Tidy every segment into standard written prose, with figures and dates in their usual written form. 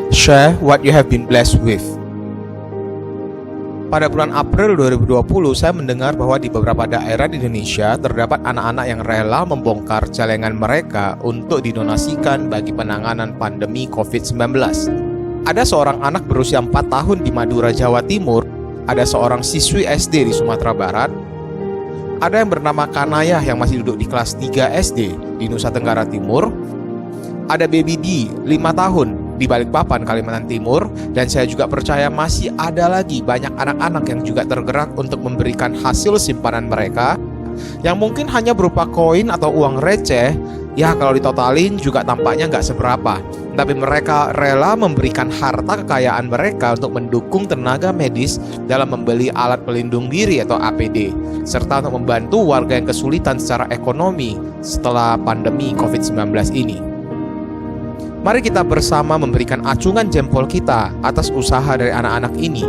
Share what you have been blessed with. Pada bulan April 2020, saya mendengar bahwa di beberapa daerah di Indonesia terdapat anak-anak yang rela membongkar celengan mereka untuk didonasikan bagi penanganan pandemi COVID-19. Ada seorang anak berusia 4 tahun di Madura, Jawa Timur. Ada seorang siswi SD di Sumatera Barat. Ada yang bernama Kanayah yang masih duduk di kelas 3 SD di Nusa Tenggara Timur. Ada Baby D, 5 tahun, di Balikpapan, Kalimantan Timur. Dan saya juga percaya masih ada lagi banyak anak-anak yang juga tergerak untuk memberikan hasil simpanan mereka, yang mungkin hanya berupa koin atau uang receh. Ya, kalau ditotalin juga tampaknya nggak seberapa. Tapi mereka rela memberikan harta kekayaan mereka untuk mendukung tenaga medis dalam membeli alat pelindung diri atau APD, serta untuk membantu warga yang kesulitan secara ekonomi setelah pandemi COVID-19 ini. Mari kita bersama memberikan acungan jempol kita atas usaha dari anak-anak ini.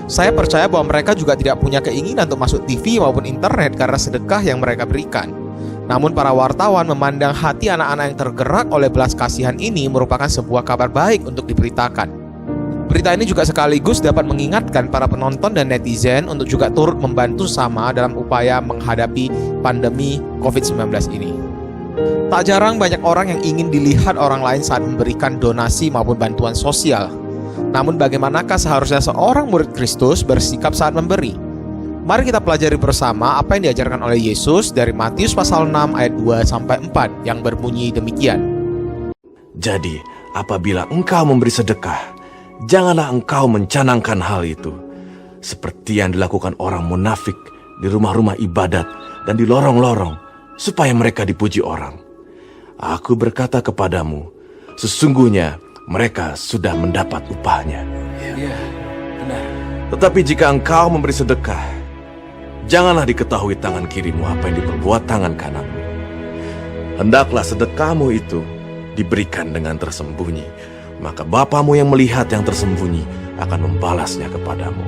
Saya percaya bahwa mereka juga tidak punya keinginan untuk masuk TV maupun internet karena sedekah yang mereka berikan. Namun para wartawan memandang hati anak-anak yang tergerak oleh belas kasihan ini merupakan sebuah kabar baik untuk diberitakan. Berita ini juga sekaligus dapat mengingatkan para penonton dan netizen untuk juga turut membantu sama dalam upaya menghadapi pandemi COVID-19 ini. Tak jarang banyak orang yang ingin dilihat orang lain saat memberikan donasi maupun bantuan sosial. Namun bagaimanakah seharusnya seorang murid Kristus bersikap saat memberi? Mari kita pelajari bersama apa yang diajarkan oleh Yesus dari Matius pasal 6 ayat 2-4 yang berbunyi demikian. Jadi, apabila engkau memberi sedekah, janganlah engkau mencanangkan hal itu, seperti yang dilakukan orang munafik di rumah-rumah ibadat dan di lorong-lorong, supaya mereka dipuji orang. Aku berkata kepadamu, sesungguhnya mereka sudah mendapat upahnya. Iya, benar. Tetapi jika engkau memberi sedekah, janganlah diketahui tangan kirimu apa yang diperbuat tangan kananmu. Hendaklah sedekahmu itu diberikan dengan tersembunyi, maka Bapamu yang melihat yang tersembunyi akan membalasnya kepadamu.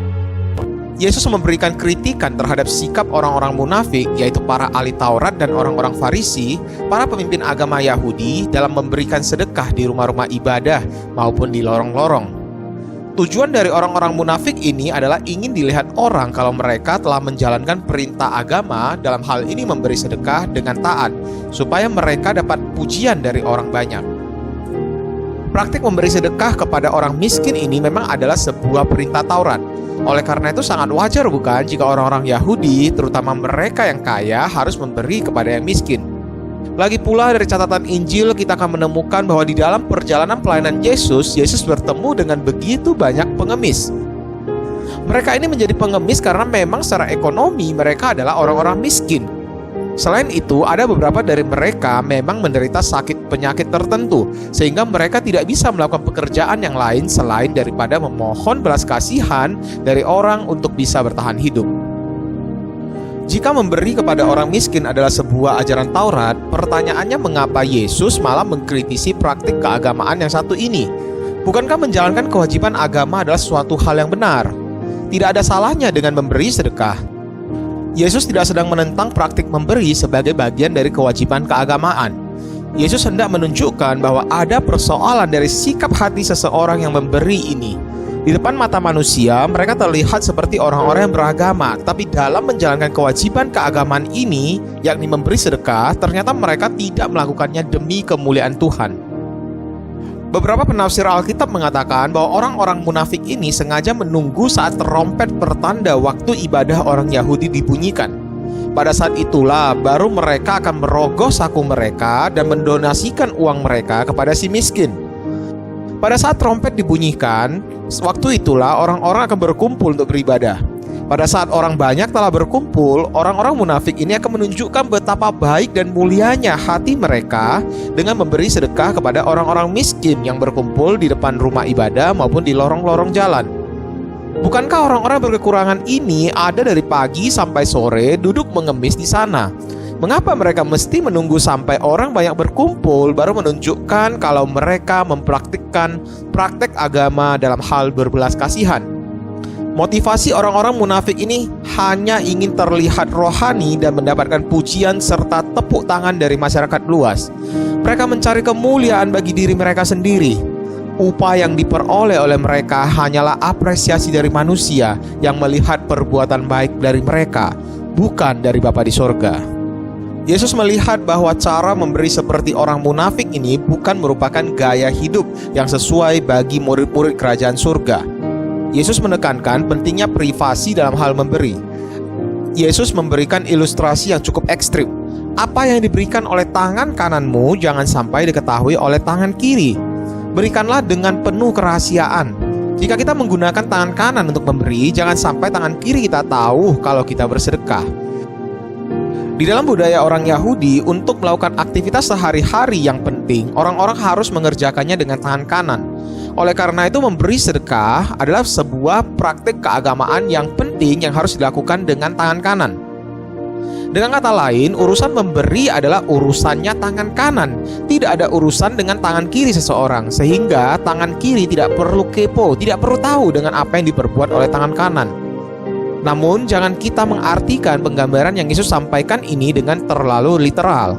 Yesus memberikan kritikan terhadap sikap orang-orang munafik, yaitu para ahli Taurat dan orang-orang Farisi, para pemimpin agama Yahudi dalam memberikan sedekah di rumah-rumah ibadah maupun di lorong-lorong. Tujuan dari orang-orang munafik ini adalah ingin dilihat orang kalau mereka telah menjalankan perintah agama, dalam hal ini memberi sedekah dengan taat, supaya mereka dapat pujian dari orang banyak. Praktik memberi sedekah kepada orang miskin ini memang adalah sebuah perintah Taurat. Oleh karena itu sangat wajar bukan jika orang-orang Yahudi, terutama mereka yang kaya, harus memberi kepada yang miskin. Lagi pula dari catatan Injil kita akan menemukan bahwa di dalam perjalanan pelayanan Yesus bertemu dengan begitu banyak pengemis. Mereka ini menjadi pengemis karena memang secara ekonomi mereka adalah orang-orang miskin. Selain itu, ada beberapa dari mereka memang menderita sakit penyakit tertentu, sehingga mereka tidak bisa melakukan pekerjaan yang lain selain daripada memohon belas kasihan dari orang untuk bisa bertahan hidup. Jika memberi kepada orang miskin adalah sebuah ajaran Taurat, pertanyaannya mengapa Yesus malah mengkritisi praktik keagamaan yang satu ini? Bukankah menjalankan kewajiban agama adalah suatu hal yang benar? Tidak ada salahnya dengan memberi sedekah. Yesus tidak sedang menentang praktik memberi sebagai bagian dari kewajiban keagamaan. Yesus hendak menunjukkan bahwa ada persoalan dari sikap hati seseorang yang memberi ini. Di depan mata manusia, mereka terlihat seperti orang-orang yang beragama, tapi dalam menjalankan kewajiban keagamaan ini, yakni memberi sedekah, ternyata mereka tidak melakukannya demi kemuliaan Tuhan. Beberapa penafsir Alkitab mengatakan bahwa orang-orang munafik ini sengaja menunggu saat trompet pertanda waktu ibadah orang Yahudi dibunyikan. Pada saat itulah baru mereka akan merogoh saku mereka dan mendonasikan uang mereka kepada si miskin. Pada saat trompet dibunyikan, waktu itulah orang-orang akan berkumpul untuk beribadah. Pada saat orang banyak telah berkumpul, orang-orang munafik ini akan menunjukkan betapa baik dan mulianya hati mereka dengan memberi sedekah kepada orang-orang miskin yang berkumpul di depan rumah ibadah maupun di lorong-lorong jalan. Bukankah orang-orang berkekurangan ini ada dari pagi sampai sore duduk mengemis di sana? Mengapa mereka mesti menunggu sampai orang banyak berkumpul baru menunjukkan kalau mereka mempraktikkan praktek agama dalam hal berbelas kasihan? Motivasi orang-orang munafik ini hanya ingin terlihat rohani dan mendapatkan pujian serta tepuk tangan dari masyarakat luas. Mereka mencari kemuliaan bagi diri mereka sendiri. Upah yang diperoleh oleh mereka hanyalah apresiasi dari manusia yang melihat perbuatan baik dari mereka, bukan dari Bapa di sorga. Yesus melihat bahwa cara memberi seperti orang munafik ini bukan merupakan gaya hidup yang sesuai bagi murid-murid kerajaan surga. Yesus menekankan pentingnya privasi dalam hal memberi. Yesus memberikan ilustrasi yang cukup ekstrim. Apa yang diberikan oleh tangan kananmu jangan sampai diketahui oleh tangan kiri. Berikanlah dengan penuh kerahasiaan. Jika kita menggunakan tangan kanan untuk memberi, jangan sampai tangan kiri kita tahu kalau kita bersedekah. Di dalam budaya orang Yahudi, untuk melakukan aktivitas sehari-hari yang penting, orang-orang harus mengerjakannya dengan tangan kanan. Oleh karena itu, memberi sedekah adalah sebuah praktik keagamaan yang penting yang harus dilakukan dengan tangan kanan. Dengan kata lain, urusan memberi adalah urusannya tangan kanan. Tidak ada urusan dengan tangan kiri seseorang, sehingga tangan kiri tidak perlu kepo, tidak perlu tahu dengan apa yang diperbuat oleh tangan kanan. Namun, jangan kita mengartikan penggambaran yang Yesus sampaikan ini dengan terlalu literal.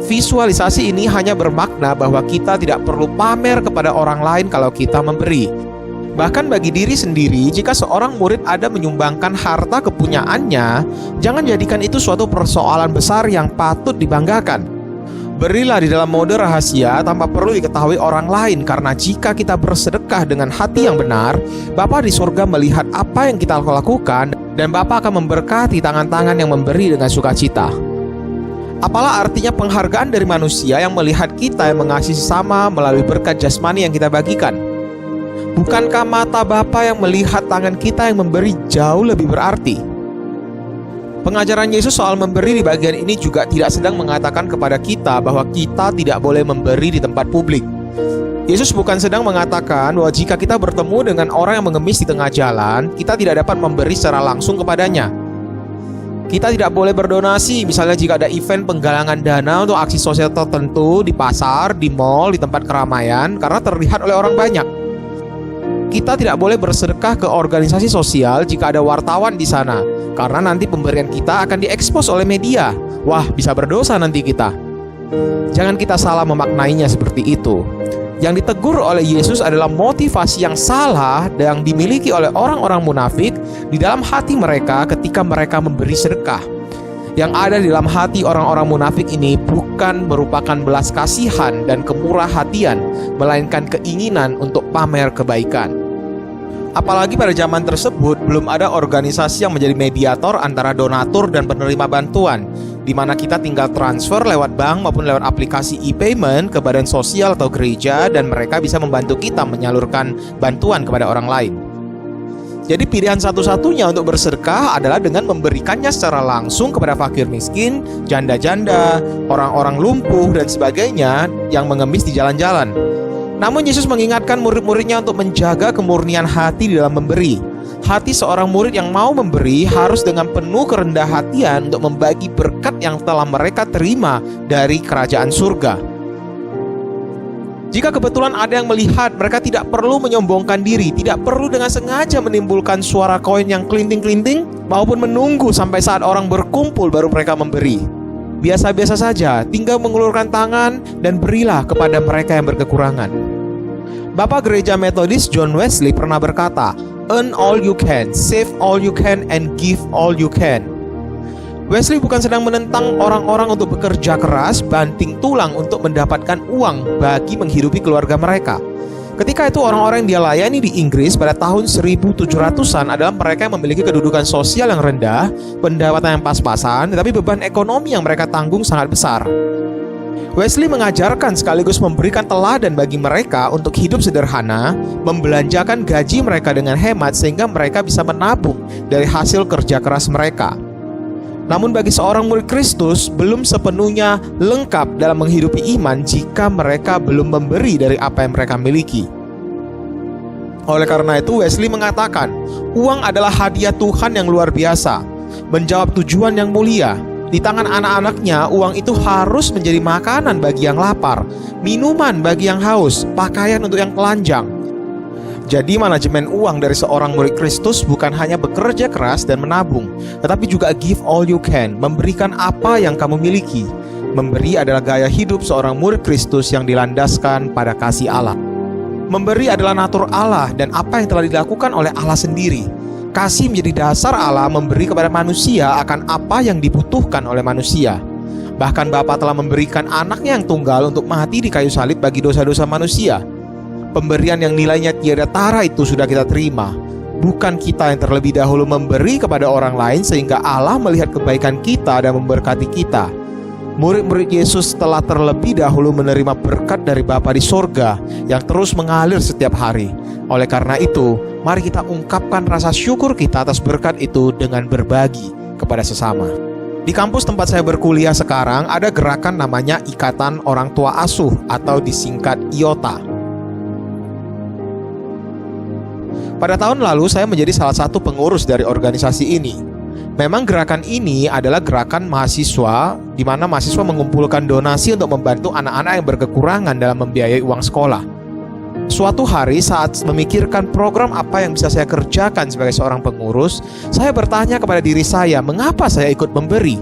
Visualisasi ini hanya bermakna bahwa kita tidak perlu pamer kepada orang lain kalau kita memberi. Bahkan bagi diri sendiri, jika seorang murid ada menyumbangkan harta kepunyaannya, jangan jadikan itu suatu persoalan besar yang patut dibanggakan. Berilah di dalam mode rahasia tanpa perlu diketahui orang lain, karena jika kita bersedekah dengan hati yang benar, Bapa di surga melihat apa yang kita lakukan dan Bapa akan memberkati tangan-tangan yang memberi dengan sukacita. Apalah artinya penghargaan dari manusia yang melihat kita yang mengasihi sesama melalui berkat jasmani yang kita bagikan? Bukankah mata Bapa yang melihat tangan kita yang memberi jauh lebih berarti? Pengajaran Yesus soal memberi di bagian ini juga tidak sedang mengatakan kepada kita bahwa kita tidak boleh memberi di tempat publik. Yesus bukan sedang mengatakan bahwa jika kita bertemu dengan orang yang mengemis di tengah jalan, kita tidak dapat memberi secara langsung kepadanya. Kita tidak boleh berdonasi, misalnya jika ada event penggalangan dana untuk aksi sosial tertentu di pasar, di mal, di tempat keramaian, karena terlihat oleh orang banyak. Kita tidak boleh bersedekah ke organisasi sosial jika ada wartawan di sana, karena nanti pemberian kita akan diekspos oleh media. Wah, bisa berdosa nanti kita. Jangan kita salah memaknainya seperti itu. Yang ditegur oleh Yesus adalah motivasi yang salah yang dimiliki oleh orang-orang munafik di dalam hati mereka ketika mereka memberi sedekah. Yang ada di dalam hati orang-orang munafik ini bukan merupakan belas kasihan dan kemurah hatian, melainkan keinginan untuk pamer kebaikan. Apalagi pada zaman tersebut belum ada organisasi yang menjadi mediator antara donatur dan penerima bantuan, di mana kita tinggal transfer lewat bank maupun lewat aplikasi e-payment ke badan sosial atau gereja, dan mereka bisa membantu kita menyalurkan bantuan kepada orang lain. Jadi pilihan satu-satunya untuk bersedekah adalah dengan memberikannya secara langsung kepada fakir miskin, janda-janda, orang-orang lumpuh, dan sebagainya yang mengemis di jalan-jalan. Namun Yesus mengingatkan murid-muridnya untuk menjaga kemurnian hati di dalam memberi. Hati seorang murid yang mau memberi harus dengan penuh kerendah hatian untuk membagi berkat yang telah mereka terima dari kerajaan surga. Jika kebetulan ada yang melihat, mereka tidak perlu menyombongkan diri, tidak perlu dengan sengaja menimbulkan suara koin yang klinting-klinting, maupun menunggu sampai saat orang berkumpul baru mereka memberi. Biasa-biasa saja, tinggal mengulurkan tangan dan berilah kepada mereka yang berkekurangan. Bapak Gereja Metodis John Wesley pernah berkata, "Earn all you can, save all you can, and give all you can." Wesley bukan sedang menentang orang-orang untuk bekerja keras, banting tulang untuk mendapatkan uang bagi menghidupi keluarga mereka. Ketika itu orang-orang yang dia layani di Inggris pada tahun 1700-an adalah mereka yang memiliki kedudukan sosial yang rendah, pendapatan yang pas-pasan, tetapi beban ekonomi yang mereka tanggung sangat besar. Wesley mengajarkan sekaligus memberikan teladan bagi mereka untuk hidup sederhana, membelanjakan gaji mereka dengan hemat sehingga mereka bisa menabung dari hasil kerja keras mereka. Namun bagi seorang murid Kristus belum sepenuhnya lengkap dalam menghidupi iman jika mereka belum memberi dari apa yang mereka miliki. Oleh karena itu Wesley mengatakan, uang adalah hadiah Tuhan yang luar biasa, menjawab tujuan yang mulia. Di tangan anak-anaknya, uang itu harus menjadi makanan bagi yang lapar, minuman bagi yang haus, pakaian untuk yang telanjang. Jadi manajemen uang dari seorang murid Kristus bukan hanya bekerja keras dan menabung, tetapi juga give all you can, memberikan apa yang kamu miliki. Memberi adalah gaya hidup seorang murid Kristus yang dilandaskan pada kasih Allah. Memberi adalah natur Allah dan apa yang telah dilakukan oleh Allah sendiri. Kasih menjadi dasar Allah memberi kepada manusia akan apa yang dibutuhkan oleh manusia. Bahkan Bapa telah memberikan anaknya yang tunggal untuk mati di kayu salib bagi dosa-dosa manusia. Pemberian yang nilainya tiada tara itu sudah kita terima. Bukan kita yang terlebih dahulu memberi kepada orang lain sehingga Allah melihat kebaikan kita dan memberkati kita. Murid-murid Yesus telah terlebih dahulu menerima berkat dari Bapa di sorga yang terus mengalir setiap hari. Oleh karena itu, mari kita ungkapkan rasa syukur kita atas berkat itu dengan berbagi kepada sesama. Di kampus tempat saya berkuliah sekarang ada gerakan namanya Ikatan Orang Tua Asuh atau disingkat IOTA. Pada tahun lalu saya menjadi salah satu pengurus dari organisasi ini. Memang gerakan ini adalah gerakan mahasiswa di mana mahasiswa mengumpulkan donasi untuk membantu anak-anak yang berkekurangan dalam membiayai uang sekolah. Suatu hari saat memikirkan program apa yang bisa saya kerjakan sebagai seorang pengurus, saya bertanya kepada diri saya, mengapa saya ikut memberi?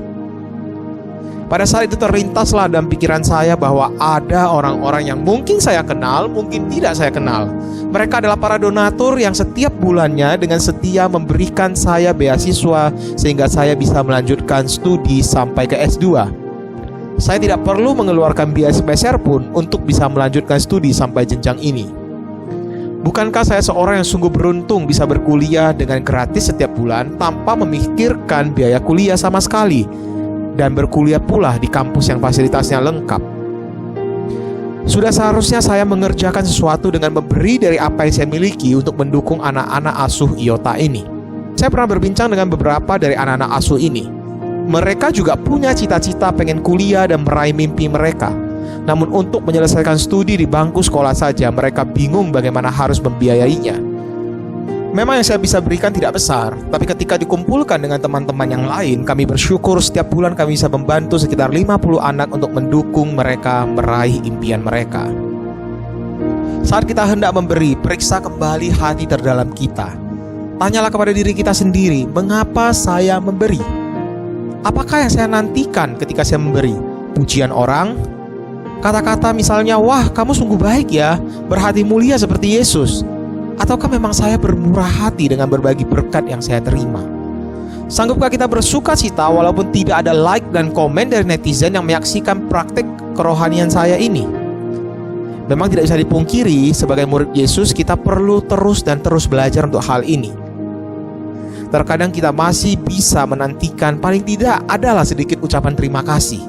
Pada saat itu terlintaslah dalam pikiran saya bahwa ada orang-orang yang mungkin saya kenal, mungkin tidak saya kenal. Mereka adalah para donatur yang setiap bulannya dengan setia memberikan saya beasiswa sehingga saya bisa melanjutkan studi sampai ke S2. Saya tidak perlu mengeluarkan biaya sepeser pun untuk bisa melanjutkan studi sampai jenjang ini. Bukankah saya seorang yang sungguh beruntung bisa berkuliah dengan gratis setiap bulan tanpa memikirkan biaya kuliah sama sekali? Dan berkuliah pula di kampus yang fasilitasnya lengkap. Sudah seharusnya saya mengerjakan sesuatu dengan memberi dari apa yang saya miliki untuk mendukung anak-anak asuh IOTA ini. Saya pernah berbincang dengan beberapa dari anak-anak asuh ini. Mereka juga punya cita-cita pengen kuliah dan meraih mimpi mereka. Namun untuk menyelesaikan studi di bangku sekolah saja, mereka bingung bagaimana harus membiayainya. Memang yang saya bisa berikan tidak besar, tapi ketika dikumpulkan dengan teman-teman yang lain, kami bersyukur setiap bulan kami bisa membantu sekitar 50 anak untuk mendukung mereka meraih impian mereka. Saat kita hendak memberi, periksa kembali hati terdalam kita. Tanyalah kepada diri kita sendiri, mengapa saya memberi? Apakah yang saya nantikan ketika saya memberi? Pujian orang? Kata-kata misalnya, wah kamu sungguh baik ya, berhati mulia seperti Yesus. Ataukah memang saya bermurah hati dengan berbagi berkat yang saya terima? Sanggupkah kita bersuka cita walaupun tidak ada like dan komen dari netizen yang menyaksikan praktik kerohanian saya ini? Memang tidak bisa dipungkiri, sebagai murid Yesus kita perlu terus dan terus belajar untuk hal ini. Terkadang kita masih bisa menantikan paling tidak adalah sedikit ucapan terima kasih.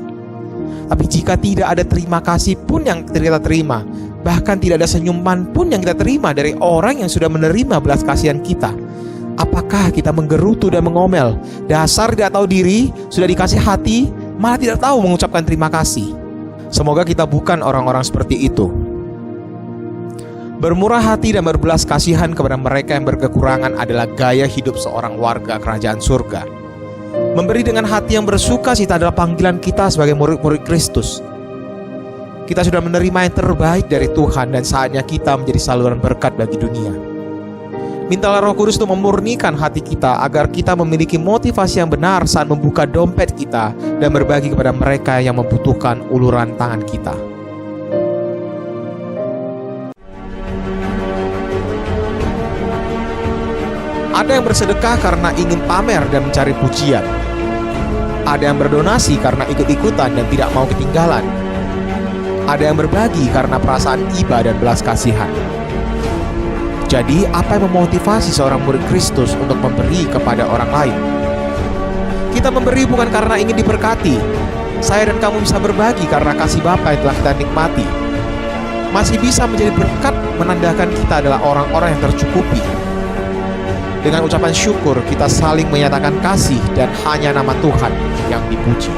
Tapi jika tidak ada terima kasih pun yang kita terima, bahkan tidak ada senyuman pun yang kita terima dari orang yang sudah menerima belas kasihan kita, apakah kita menggerutu dan mengomel? Dasar tidak tahu diri, sudah dikasih hati, malah tidak tahu mengucapkan terima kasih. Semoga kita bukan orang-orang seperti itu. Bermurah hati dan berbelas kasihan kepada mereka yang berkekurangan adalah gaya hidup seorang warga kerajaan surga. Memberi dengan hati yang bersuka cita adalah panggilan kita sebagai murid-murid Kristus. Kita sudah menerima yang terbaik dari Tuhan dan saatnya kita menjadi saluran berkat bagi dunia. Mintalah Roh Kudus untuk memurnikan hati kita agar kita memiliki motivasi yang benar saat membuka dompet kita dan berbagi kepada mereka yang membutuhkan uluran tangan kita. Ada yang bersedekah karena ingin pamer dan mencari pujian. Ada yang berdonasi karena ikut-ikutan dan tidak mau ketinggalan. Ada yang berbagi karena perasaan iba dan belas kasihan. Jadi, apa yang memotivasi seorang murid Kristus untuk memberi kepada orang lain? Kita memberi bukan karena ingin diberkati. Saya dan kamu bisa berbagi karena kasih Bapa yang telah kita nikmati. Masih bisa menjadi berkat menandakan kita adalah orang-orang yang tercukupi. Dengan ucapan syukur, kita saling menyatakan kasih dan hanya nama Tuhan yang dipuji.